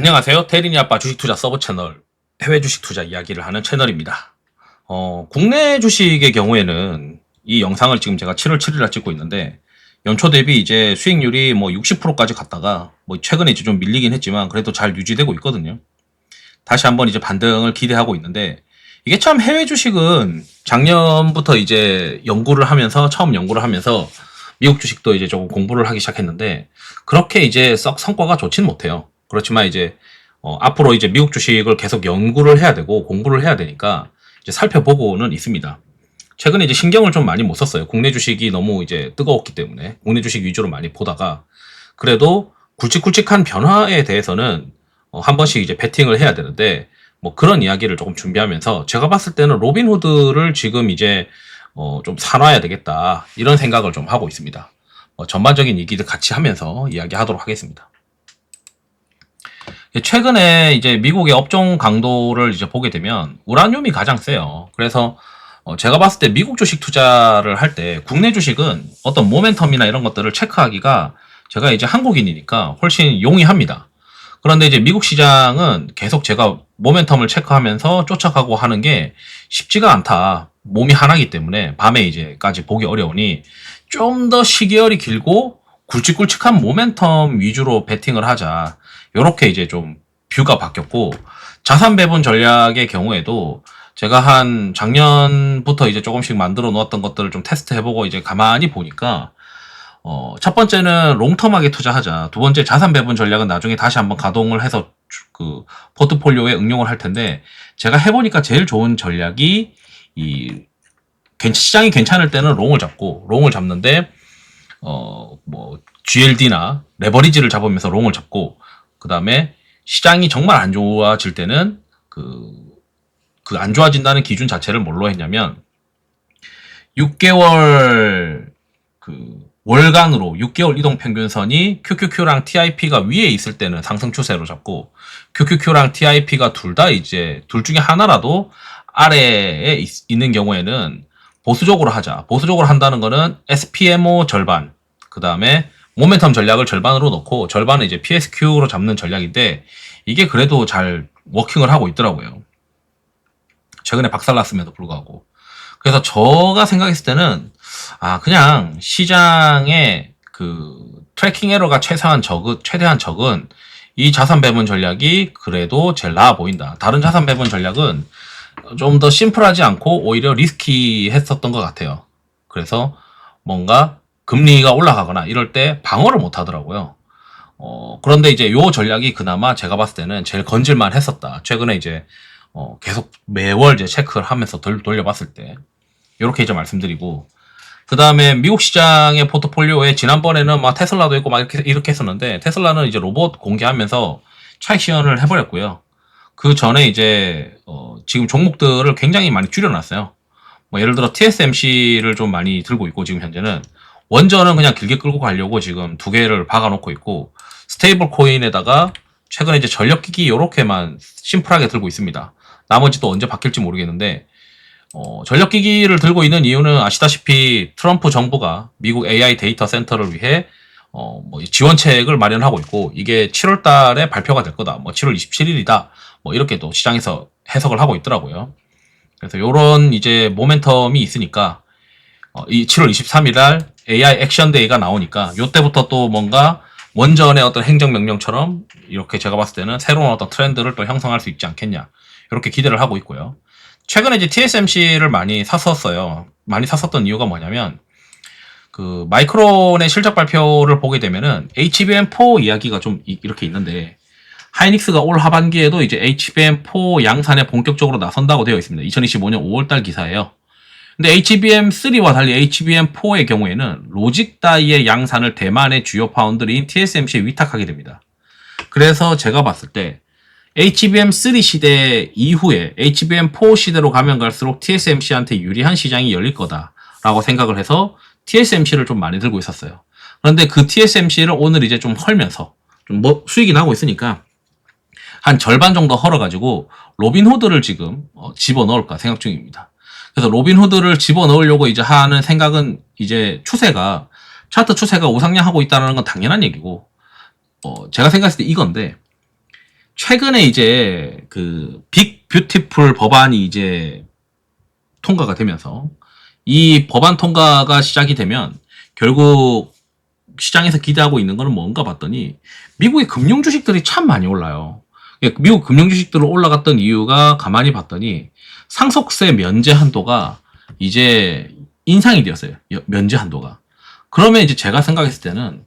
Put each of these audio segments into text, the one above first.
안녕하세요. 태린이 아빠 주식투자 서브 채널 해외 주식 투자 이야기를 하는 채널입니다. 국내 주식의 경우에는 이 영상을 지금 제가 7월 7일날 찍고 있는데 연초 대비 이제 수익률이 뭐 60%까지 갔다가 뭐 최근에 이제 좀 밀리긴 했지만 그래도 잘 유지되고 있거든요. 다시 한번 이제 반등을 기대하고 있는데 이게 참 해외 주식은 작년부터 이제 처음 연구를 하면서 미국 주식도 이제 조금 공부를 하기 시작했는데 그렇게 이제 썩 성과가 좋진 못해요. 그렇지만 이제 앞으로 이제 미국 주식을 계속 연구를 해야 되고 공부를 해야 되니까 이제 살펴보고는 있습니다. 최근에 이제 신경을 좀 많이 못 썼어요. 국내 주식이 너무 이제 뜨거웠기 때문에 국내 주식 위주로 많이 보다가 그래도 굵직굵직한 변화에 대해서는 한 번씩 이제 베팅을 해야 되는데 뭐 그런 이야기를 조금 준비하면서 제가 봤을 때는 로빈후드를 지금 이제 좀 사놔야 되겠다 이런 생각을 좀 하고 있습니다. 전반적인 얘기들 같이 하면서 이야기하도록 하겠습니다. 최근에 이제 미국의 업종 강도를 이제 보게 되면 우라늄이 가장 세요. 그래서 제가 봤을 때 미국 주식 투자를 할 때 국내 주식은 어떤 모멘텀이나 이런 것들을 체크하기가 제가 이제 한국인이니까 훨씬 용이합니다. 그런데 이제 미국 시장은 계속 제가 모멘텀을 체크하면서 쫓아가고 하는 게 쉽지가 않다. 몸이 하나기 때문에 밤에 이제까지 보기 어려우니 좀 더 시계열이 길고 굵직굵직한 모멘텀 위주로 베팅을 하자. 요렇게 이제 좀 뷰가 바뀌었고 자산 배분 전략의 경우에도 제가 한 작년부터 이제 조금씩 만들어 놓았던 것들을 좀 테스트 해보고 이제 가만히 보니까 첫 번째는 롱텀하게 투자하자. 두 번째 자산 배분 전략은 나중에 다시 한번 가동을 해서 그 포트폴리오에 응용을 할 텐데 제가 해보니까 제일 좋은 전략이 시장이 괜찮을 때는 롱을 잡는데 뭐 GLD나 레버리지를 잡으면서 롱을 잡고 그 다음에 시장이 정말 안 좋아질 때는 그 안 좋아진다는 기준 자체를 뭘로 했냐면 6개월 월간으로 6개월 이동평균선이 QQQ랑 TIP가 위에 있을 때는 상승 추세로 잡고 QQQ랑 TIP가 둘 중에 하나라도 아래에 있는 경우에는 보수적으로 하자. 보수적으로 한다는 거는 SPMO 절반, 그 다음에 모멘텀 전략을 절반으로 넣고 절반은 이제 PSQ로 잡는 전략인데 이게 그래도 잘 워킹을 하고 있더라고요. 최근에 박살났음에도 불구하고. 그래서 제가 생각했을 때는 그냥 시장의 트래킹 에러가 최대한 적은 이 자산 배분 전략이 그래도 제일 나아 보인다. 다른 자산 배분 전략은 좀 더 심플하지 않고 오히려 리스키했었던 것 같아요. 그래서 뭔가 금리가 올라가거나 이럴 때 방어를 못 하더라고요. 그런데 이제 요 전략이 그나마 제가 봤을 때는 제일 건질만 했었다. 최근에 이제 계속 매월 이제 체크를 하면서 돌려봤을 때 이렇게 이제 말씀드리고 그 다음에 미국 시장의 포트폴리오에 지난번에는 막 테슬라도 있고 막 이렇게 했었는데 테슬라는 이제 로봇 공개하면서 차익 실현을 해버렸고요. 그 전에 이제 지금 종목들을 굉장히 많이 줄여놨어요. 뭐 예를 들어 TSMC를 좀 많이 들고 있고 지금 현재는 원전은 그냥 길게 끌고 가려고 지금 2개를 박아놓고 있고 스테이블 코인에다가 최근에 이제 전력기기 요렇게만 심플하게 들고 있습니다. 나머지 또 언제 바뀔지 모르겠는데 전력기기를 들고 있는 이유는 아시다시피 트럼프 정부가 미국 AI 데이터 센터를 위해 뭐 지원책을 마련하고 있고 이게 7월 달에 발표가 될 거다. 뭐 7월 27일이다. 뭐 이렇게 또 시장에서 해석을 하고 있더라고요. 그래서 요런 이제 모멘텀이 있으니까 이 7월 23일 날 AI 액션 데이가 나오니까 요때부터 또 뭔가 원전의 어떤 행정명령처럼 이렇게 제가 봤을 때는 새로운 어떤 트렌드를 또 형성할 수 있지 않겠냐. 이렇게 기대를 하고 있고요. 최근에 이제 TSMC를 많이 샀었어요. 많이 샀었던 이유가 뭐냐면 마이크론의 실적 발표를 보게 되면은 HBM4 이야기가 좀 이렇게 있는데 하이닉스가 올 하반기에도 이제 HBM4 양산에 본격적으로 나선다고 되어 있습니다. 2025년 5월달 기사예요. 근데 HBM3와 달리 HBM4의 경우에는 로직 다이의 양산을 대만의 주요 파운드리인 TSMC에 위탁하게 됩니다. 그래서 제가 봤을 때 HBM3 시대 이후에 HBM4 시대로 가면 갈수록 TSMC한테 유리한 시장이 열릴 거다라고 생각을 해서 TSMC를 좀 많이 들고 있었어요. 그런데 그 TSMC를 오늘 이제 좀 헐면서 좀 수익이 나고 있으니까 한 절반 정도 헐어가지고 로빈후드를 지금 집어넣을까 생각 중입니다. 그래서 로빈후드를 집어넣으려고 이제 하는 생각은 이제 차트 추세가 우상향하고 있다는 건 당연한 얘기고 제가 생각했을 때 이건데 최근에 이제 그 빅 뷰티풀 법안이 이제 통과가 되면서 이 법안 통과가 시작이 되면 결국 시장에서 기대하고 있는 거는 뭔가 봤더니 미국의 금융 주식들이 참 많이 올라요. 미국 금융 주식들을 올라갔던 이유가 가만히 봤더니 상속세 면제 한도가 이제 인상이 되었어요. 면제 한도가. 그러면 이제 제가 생각했을 때는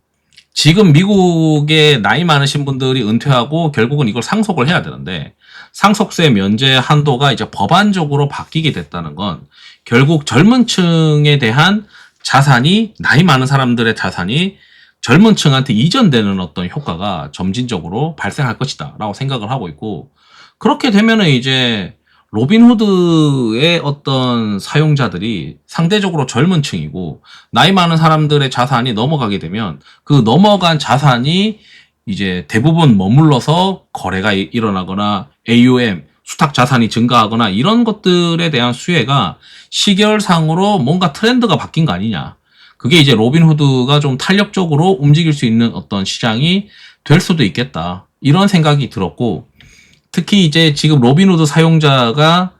지금 미국의 나이 많으신 분들이 은퇴하고 결국은 이걸 상속을 해야 되는데 상속세 면제 한도가 이제 법안적으로 바뀌게 됐다는 건 결국 젊은 층에 대한 자산이 나이 많은 사람들의 자산이 젊은 층한테 이전되는 어떤 효과가 점진적으로 발생할 것이다 라고 생각을 하고 있고 그렇게 되면은 이제 로빈후드의 어떤 사용자들이 상대적으로 젊은 층이고 나이 많은 사람들의 자산이 넘어가게 되면 그 넘어간 자산이 이제 대부분 머물러서 거래가 일어나거나 AUM 수탁 자산이 증가하거나 이런 것들에 대한 수혜가 시계열상으로 뭔가 트렌드가 바뀐 거 아니냐. 그게 이제 로빈후드가 좀 탄력적으로 움직일 수 있는 어떤 시장이 될 수도 있겠다. 이런 생각이 들었고 특히 이제 지금 로빈후드 사용자가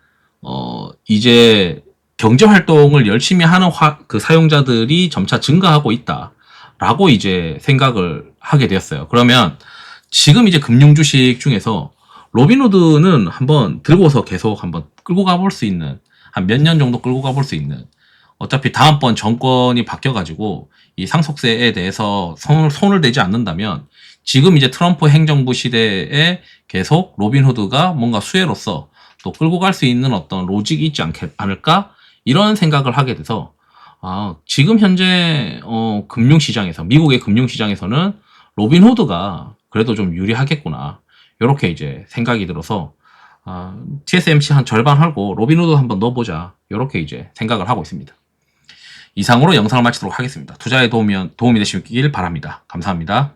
이제 경제 활동을 열심히 하는 그 사용자들이 점차 증가하고 있다라고 이제 생각을 하게 되었어요. 그러면 지금 이제 금융 주식 중에서 로빈후드는 한번 들고서 계속 한번 끌고 가볼 수 있는 한 몇 년 정도 끌고 가볼 수 있는 어차피 다음번 정권이 바뀌어가지고 이 상속세에 대해서 손을 대지 않는다면 지금 이제 트럼프 행정부 시대에 계속 로빈후드가 뭔가 수혜로서 또 끌고 갈 수 있는 어떤 로직이 있지 않을까? 이런 생각을 하게 돼서 지금 현재 금융시장에서 미국의 금융시장에서는 로빈후드가 그래도 좀 유리하겠구나. 이렇게 이제 생각이 들어서 TSMC 한 절반 하고 로빈후드 한번 넣어보자. 이렇게 이제 생각을 하고 있습니다. 이상으로 영상을 마치도록 하겠습니다. 투자에 도움이 되시길 바랍니다. 감사합니다.